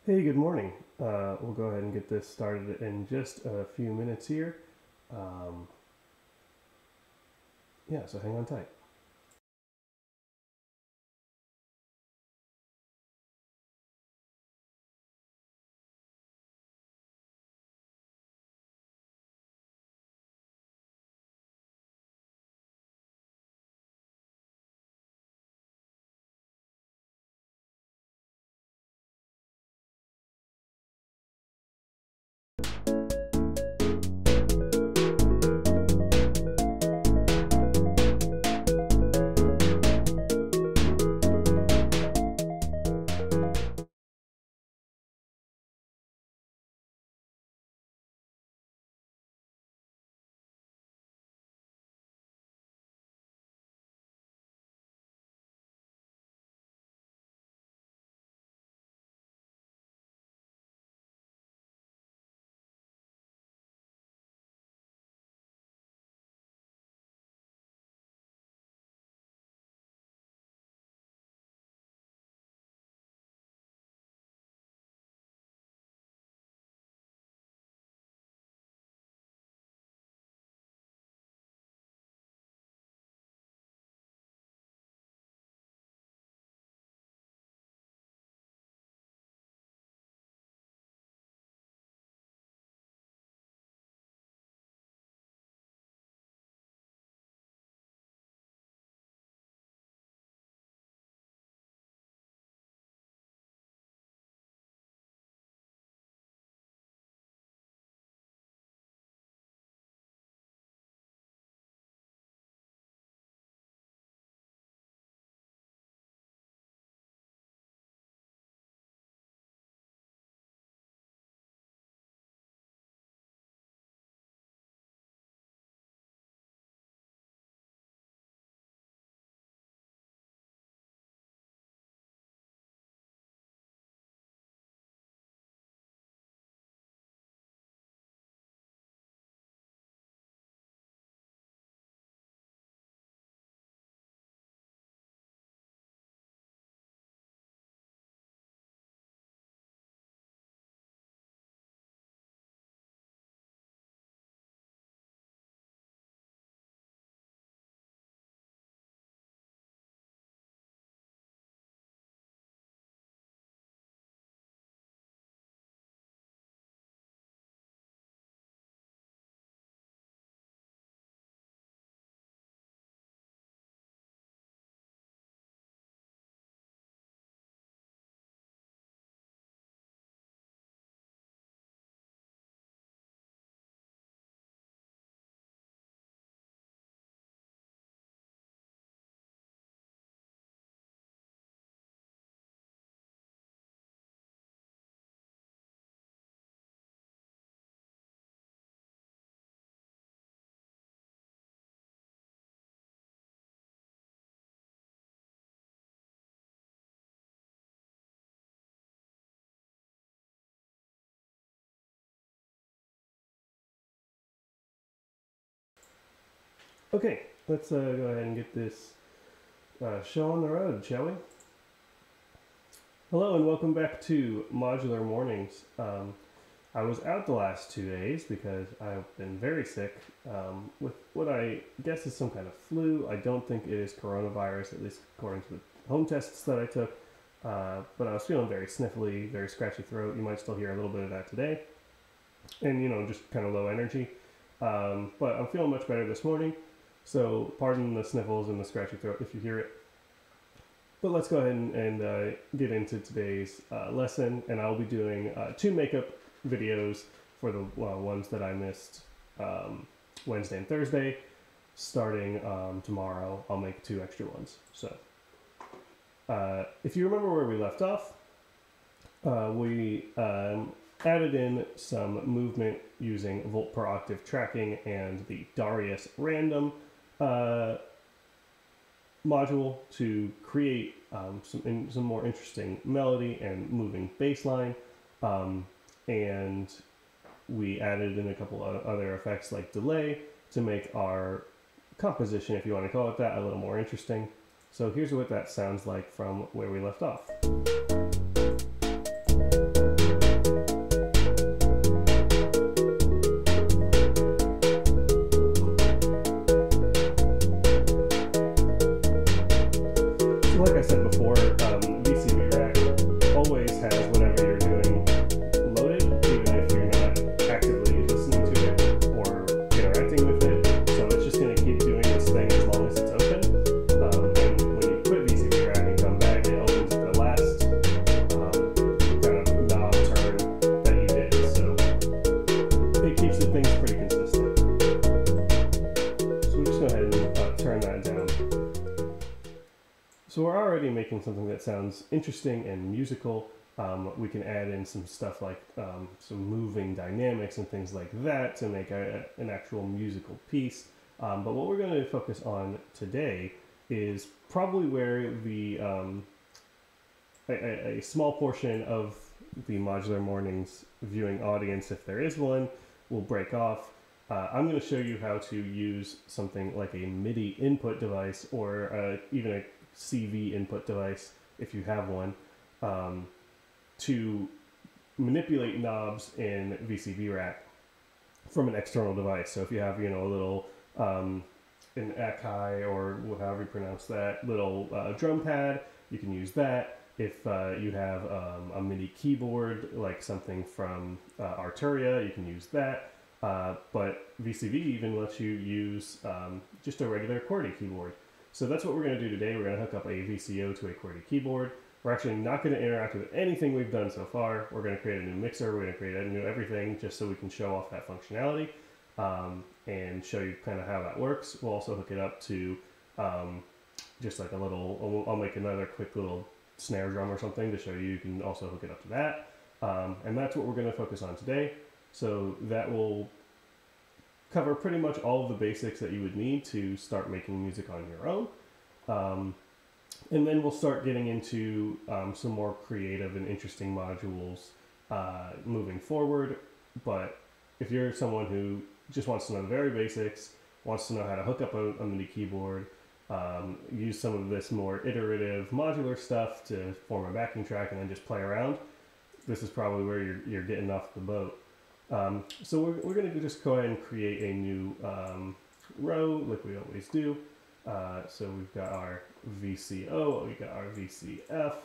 Hey, good morning. We'll go ahead and get this started in just a few minutes here. Yeah, so hang on tight. Okay, let's go ahead and get this show on the road, shall we? Hello and welcome back to Modular Mornings. I was out the last 2 days because I've been very sick with what I guess is some kind of flu. I don't think it is coronavirus, at least according to the home tests that I took. But I was feeling very sniffly, very scratchy throat. You might still hear a little bit of that today. And, you know, just kind of low energy. But I'm feeling much better this morning. So pardon the sniffles and the scratchy throat if you hear it. But let's go ahead and get into today's lesson. And I'll be doing 2 makeup videos for the ones that I missed Wednesday and Thursday. Starting tomorrow, I'll make 2 extra ones. So if you remember where we left off, we added in some movement using volt per octave tracking and the Darius random module to create some more interesting melody and moving bass line. And we added in a couple of other effects like delay to make our composition, if you want to call it that, a little more interesting. So here's what that sounds like from where we left off. already making something that sounds interesting and musical, we can add in some stuff like some moving dynamics and things like that to make an actual musical piece. But what we're going to focus on today is probably where the a small portion of the Modular Mornings viewing audience, if there is one, will break off. I'm going to show you how to use something like a MIDI input device or even a CV input device, if you have one, to manipulate knobs in VCV Rack from an external device. So if you have, you know, a little an Akai or however you pronounce that, little drum pad, you can use that. If you have a MIDI keyboard, like something from Arturia, you can use that. But VCV even lets you use just a regular QWERTY keyboard. So that's what we're going to do today. We're going to hook up a VCO to a QWERTY keyboard. We're actually not going to interact with anything we've done so far. We're going to create a new mixer. We're going to create a new everything just so we can show off that functionality and show you kind of how that works. We'll also hook it up to just like a little, I'll make another quick little snare drum or something to show you. You can also hook it up to that. And that's what we're going to focus on today. So that will cover pretty much all of the basics that you would need to start making music on your own. And then we'll start getting into some more creative and interesting modules moving forward. But if you're someone who just wants to know the very basics, wants to know how to hook up a MIDI keyboard, use some of this more iterative modular stuff to form a backing track and then just play around, this is probably where you're getting off the boat. So we're going to just go ahead and create a new row like we always do. So we've got our VCO, we've got our VCF,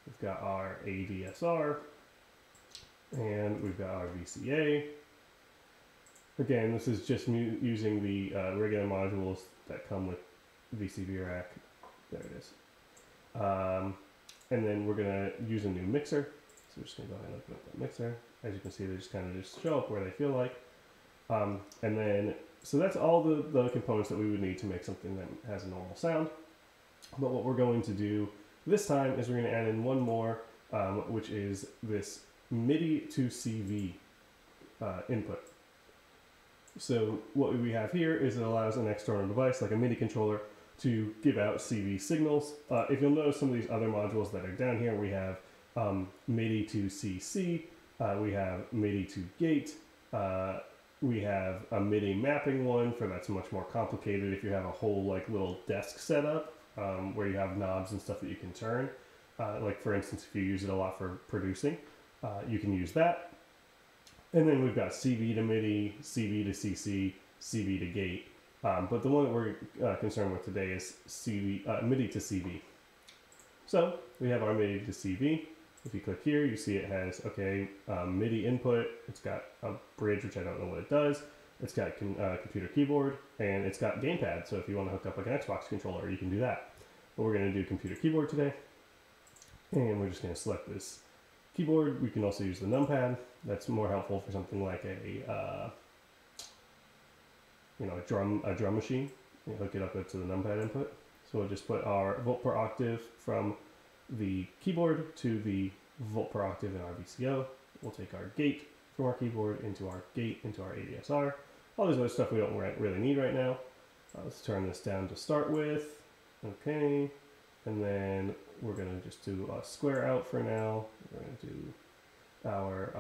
we've got our ADSR, and we've got our VCA. Again, this is just using the regular modules that come with VCV Rack. There it is. And then we're going to use a new mixer. So we're just going to go ahead and open up that mixer. As you can see, they just kind of just show up where they feel like. And then, so that's all the components that we would need to make something that has a normal sound. But what we're going to do this time is we're going to add in one more, which is this MIDI to CV input. So what we have here is it allows an external device like a MIDI controller to give out CV signals. If you'll notice some of these other modules that are down here, we have MIDI to CC, we have MIDI to gate, we have a MIDI mapping one for that's much more complicated if you have a whole like little desk setup where you have knobs and stuff that you can turn. Like for instance, if you use it a lot for producing, you can use that. And then we've got CV to MIDI, CV to CC, CV to gate. But the one that we're concerned with today is MIDI to CV. So we have our MIDI to CV. If you click here, you see it has, MIDI input. It's got a bridge, which I don't know what it does. It's got computer keyboard, and it's got gamepad. So if you want to hook up like an Xbox controller, you can do that. But we're going to do computer keyboard today. And we're just going to select this keyboard. We can also use the numpad. That's more helpful for something like a drum machine. You hook it up to the numpad input. So we'll just put our volt per octave from the keyboard to the volt per octave in our VCO. We'll take our gate from our keyboard into our gate into our ADSR. All this other stuff we don't really need right now. Let's turn this down to start with. Okay, and then we're going to just do a square out for now. We're going to do our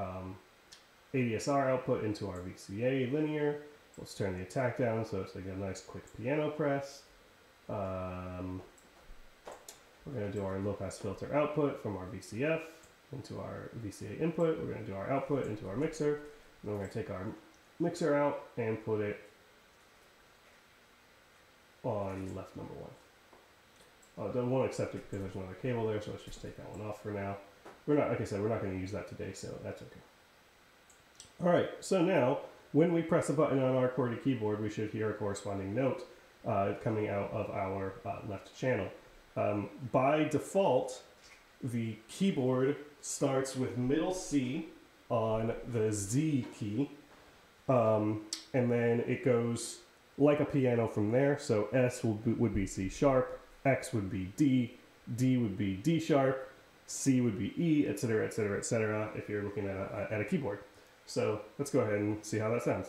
ADSR output into our VCA linear. Let's turn the attack down so it's like a nice quick piano press. We're going to do our low-pass filter output from our VCF into our VCA input. We're going to do our output into our mixer. And then we're going to take our mixer out and put it on left number 1. It won't accept it because there's another cable there, so let's just take that one off for now. We're not, like I said, we're not going to use that today, so that's okay. All right, so now when we press a button on our QWERTY keyboard, we should hear a corresponding note coming out of our left channel. By default, the keyboard starts with middle C on the Z key, and then it goes like a piano from there. So S would be C sharp, X would be D, D would be D sharp, C would be E, etc., etc., etc. if you're looking at a keyboard. So let's go ahead and see how that sounds.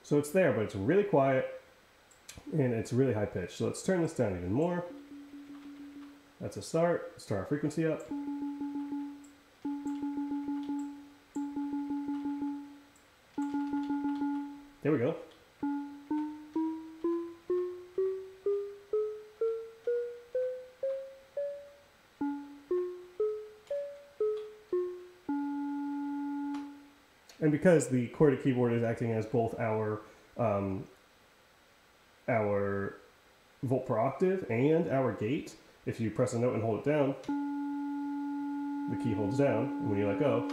So it's there, but it's really quiet and it's really high pitched. So let's turn this down even more. That's a start. Let's turn our frequency up. There we go. And because the QWERTY keyboard is acting as both our volt per octave and our gate, if you press a note and hold it down, the key holds down, and when you let go,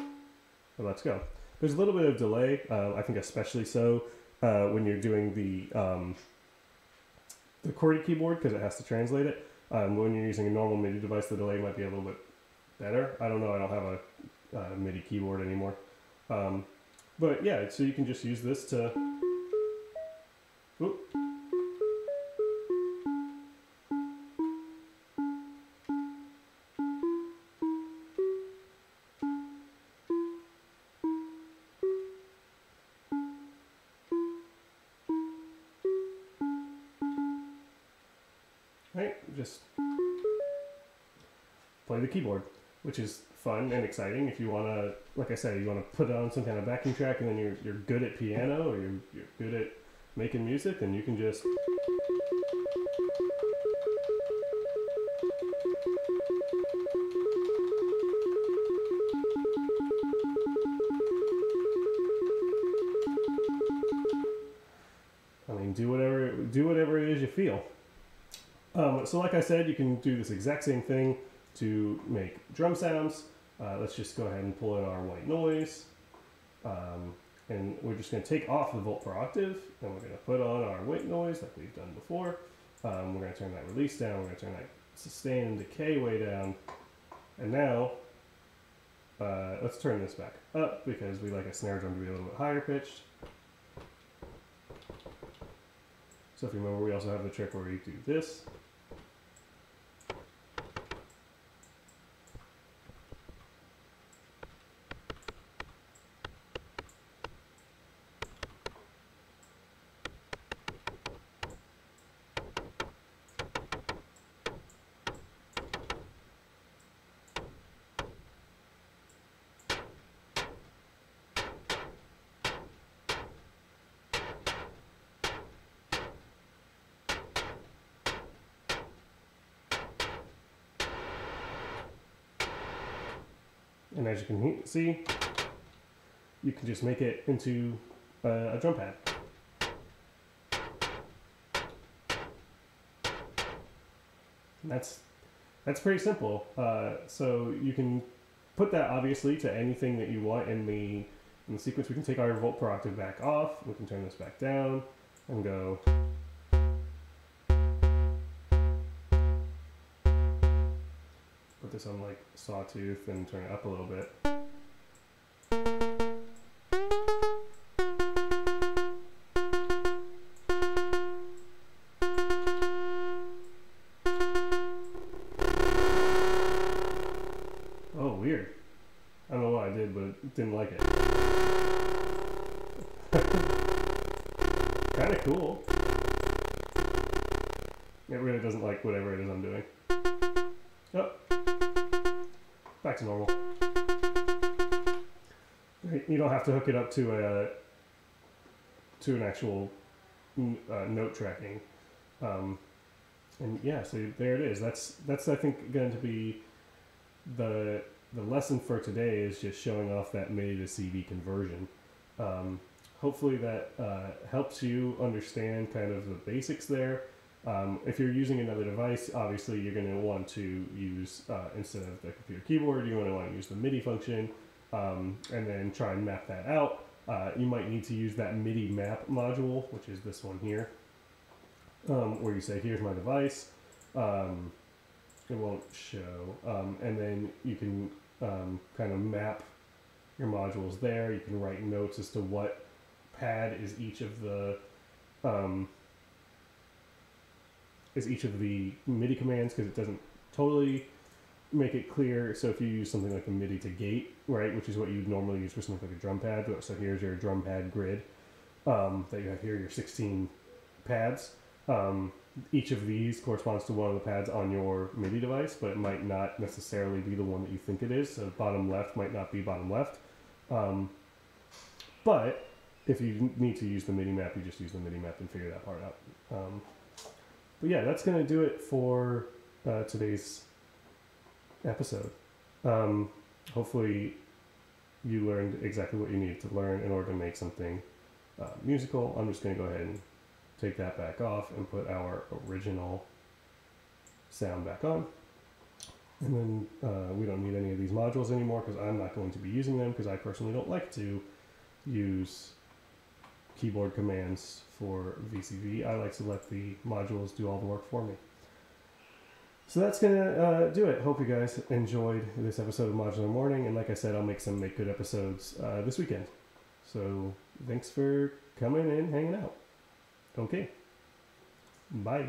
it lets go. There's a little bit of delay, I think especially so when you're doing the QWERTY keyboard, because it has to translate it. When you're using a normal MIDI device, the delay might be a little bit better. I don't know, I don't have a MIDI keyboard anymore. But yeah, so you can just use this to... Oop. Right, just play the keyboard, which is fun and exciting. If you want to, like I said, you want to put on some kind of backing track and then you're good at piano or you're good at making music, then you can just do whatever it is you feel. So like I said, you can do this exact same thing to make drum sounds. Let's just go ahead and pull in our white noise. And we're just going to take off the volt per octave, and we're going to put on our white noise like we've done before. We're going to turn that release down, we're going to turn that sustain and decay way down. And now, let's turn this back up because we like a snare drum to be a little bit higher pitched. So if you remember, we also have the trick where we do this. And as you can see, you can just make it into a drum pad. And that's pretty simple. So you can put that obviously to anything that you want in the sequence. We can take our volt per octave back off. We can turn this back down and go. Put this on like sawtooth and turn it up a little bit. Oh, weird. I don't know what I did, but it didn't like it. Kind of cool. It really doesn't like whatever it is I'm doing. Oh. Back to normal. You don't have to hook it up to an actual note tracking, and yeah, so there it is. That's I think going to be the lesson for today, is just showing off that MIDI to CV conversion. Hopefully that helps you understand kind of the basics there. If you're using another device, obviously you're going to want to use, instead of the computer keyboard, you're going to want to use the MIDI function, and then try and map that out. You might need to use that MIDI map module, which is this one here, where you say, here's my device. It won't show. And then you can kind of map your modules there. You can write notes as to what pad is each of the is each of the MIDI commands, because it doesn't totally make it clear. So if you use something like a MIDI to gate, right, which is what you'd normally use for something like a drum pad. So here's your drum pad grid that you have here, your 16 pads. Each of these corresponds to one of the pads on your MIDI device, but it might not necessarily be the one that you think it is. So bottom left might not be bottom left. But if you need to use the MIDI map, you just use the MIDI map and figure that part out. But yeah, that's going to do it for today's episode. Hopefully you learned exactly what you needed to learn in order to make something musical. I'm just going to go ahead and take that back off and put our original sound back on. And then we don't need any of these modules anymore, because I'm not going to be using them, because I personally don't like to use keyboard commands for VCV. I like to let the modules do all the work for me. So that's going to do it. Hope you guys enjoyed this episode of Modular Morning. And like I said, I'll make some Make Good episodes this weekend. So thanks for coming and hanging out. Okay. Bye.